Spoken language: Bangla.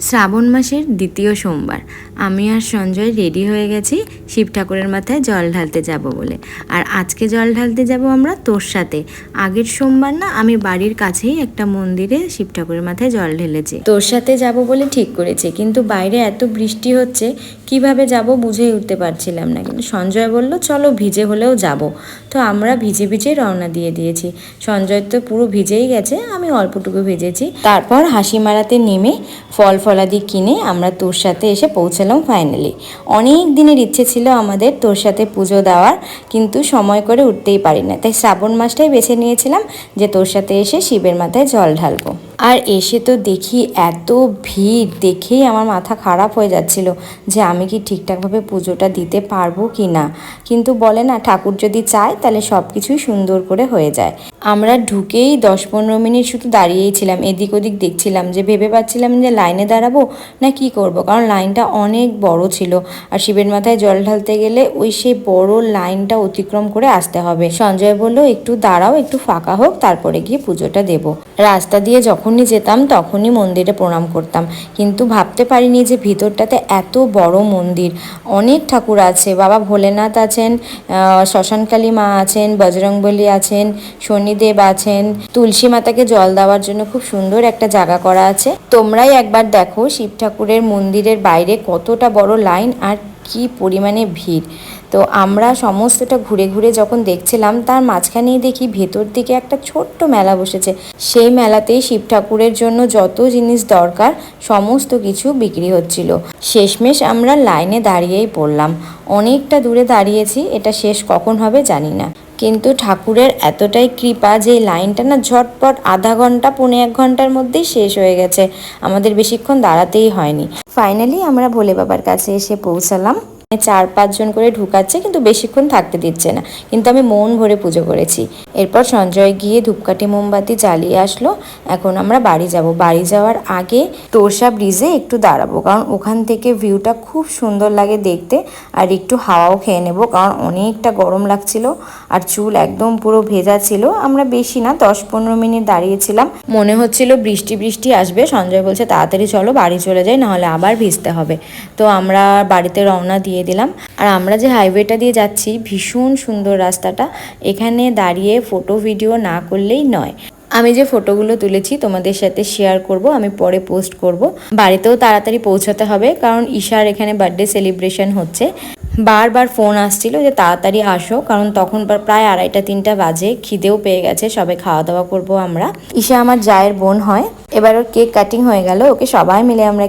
শ্রাবণ মাসের দ্বিতীয় সোমবার আমি আর সঞ্জয় রেডি হয়ে গেছি শিব ঠাকুরের মাথায় জল ঢালতে যাব বলে। আর আজকে জল ঢালতে যাব আমরা তোর সাথে। আগের সোমবার না আমি বাড়ির কাছেই একটা মন্দিরে শিব ঠাকুরের মাথায় জল ঢেলেছি। তোর সাথে যাব বলে ঠিক করেছি, কিন্তু বাইরে এত বৃষ্টি হচ্ছে কিভাবে যাব বুঝেই উঠতে পারছিলাম না। কিন্তু সঞ্জয় বলল চলো ভিজে হলেও যাব। তো আমরা ভিজে ভিজে রওনা দিয়ে দিয়েছি। সঞ্জয় তো পুরো ভিজেই গেছে, আমি অল্পটুকু ভিজেছি। তারপর হাসি মারাতে নেমে ফল ফলাদি কিনে আমরা তোর সাথে এসে পৌঁছালাম ফাইনালি। অনেক দিনের ইচ্ছে ছিল আমাদের তোর সাথে পুজো দেওয়ার, কিন্তু সময় করে উঠতেই পারি না, তাই শ্রাবণ মাসটাই বেছে নিয়েছিলাম যে তোর সাথে এসে শিবের মাথায় জল ঢালবো। আর এসে তো দেখি এত ভিড়, দেখেই আমার মাথা খারাপ হয়ে যাচ্ছিল যে আমি কি ঠিকঠাকভাবে পুজোটা দিতে পারবো কি না। কিন্তু বলে না, ঠাকুর যদি চায় তাহলে সব কিছুই সুন্দর করে হয়ে যায়। আমরা ঢুকেই 10-15 মিনিট শুধু দাঁড়িয়েই ছিলাম, এদিক ওদিক দেখছিলাম, যে ভেবে পাচ্ছিলাম যে লাইনে দাঁড়াবো না কি করব, কারণ লাইনটা অনেক বড় ছিল। আর শিবের মাথায় জল ঢালতে গেলে সেই বড় লাইনটা অতিক্রম করে আসতে হবে। সঞ্জয় বলল একটু দাঁড়াও, একটু ফাঁকা হোক, তারপরে গিয়ে পুজোটা দেব। রাস্তা দিয়ে যখনই যেতাম তখনই মন্দিরে প্রণাম করতাম, কিন্তু ভাবতে পারিনি যে ভিতরটাতে এত বড় মন্দির, অনেক ঠাকুর আছে। বাবা ভোলেনাথ আছেন, শ্মশানকালী মা আছেন, বজরংবলী আছেন, শনিদেব আছেন। তুলসী মাতাকে জল দেওয়ার জন্য খুব সুন্দর একটা জায়গা করা আছে। তোমরাই একবার দেখো শিব ঠাকুরের মন্দিরের বাইরে কতটা বড় লাইন আর কি পরিমাণে ভিড়। তো আমরা সমস্তটা ঘুরে ঘুরে যখন দেখছিলাম, তার মাঝখানেই দেখি ভেতর দিকে একটা ছোট্ট মেলা বসেছে। সেই মেলাতেই শিব ঠাকুরের জন্য যত জিনিস দরকার সমস্ত কিছু বিক্রি হচ্ছিল। শেষমেশ আমরা লাইনে দাঁড়িয়েই পড়লাম। অনেকটা দূরে দাঁড়িয়েছি, এটা শেষ কখন হবে জানি না, কিন্তু ঠাকুরের এতটাই কৃপা যে লাইনটা না ঝটপট আধা ঘন্টা 1.25 ঘন্টার মধ্যেই শেষ হয়ে গেছে। আমাদের বেশিক্ষণ দাঁড়াতেই হয়নি। ফাইনালি আমরা ভোলে বাবার কাছে এসে পৌঁছালাম। 4-5 জন করে ঢুকাচ্ছে, কিন্তু বেশিক্ষণ থাকতে দিচ্ছে না, কিন্তু আমি মন ভরে পুজো করেছি। এরপর সঞ্জয় গিয়ে ধূপকাঠি মোমবাতি জ্বালিয়ে আসলো। এখন আমরা বাড়ি যাব। বাড়ি যাওয়ার আগে তোরসা ব্রিজে একটু দাঁড়াবো, কারণ ওখান থেকে ভিউটা খুব সুন্দর লাগে দেখতে। আর একটু হাওয়াও খেয়ে নেবো, কারণ অনেকটা গরম লাগছিল আর চুল একদম পুরো ভেজা ছিল। আমরা বেশি না 10-15 মিনিট দাঁড়িয়েছিলাম, মনে হচ্ছিল বৃষ্টি বৃষ্টি আসবে। সঞ্জয় বলছে তাড়াতাড়ি চলো বাড়ি চলে যাই, নাহলে আবার ভিজতে হবে। তো আমরা বাড়িতে রওনা দিয়ে দিলাম। আর আমরা যে হাইওয়েটা দিয়ে যাচ্ছি, ভীষণ সুন্দর রাস্তাটা, এখানে দাঁড়িয়ে ফটো ভিডিও না করলেই নয়। আমি যে ফটোগুলো তুলেছি তোমাদের সাথে শেয়ার করব, আমি পরে পোস্ট করব। বাড়িতেও তাড়াতাড়ি পৌঁছাতে হবে, কারণ ঈশার এখানে বার্থডে সেলিব্রেশন হচ্ছে। বারবার ফোন আসছিল যে তাড়াতাড়ি আসো, কারণ তখন প্রায় 2:30-3টা বাজে। খিদেও পেয়ে গেছে, সবাই খাওয়া দাওয়া করবো আমরা। ঈশা আমার জায়ের বোন হয়। এবার ওর কেক কাটিং হয়ে গেল, ওকে সবাই মিলে আমরা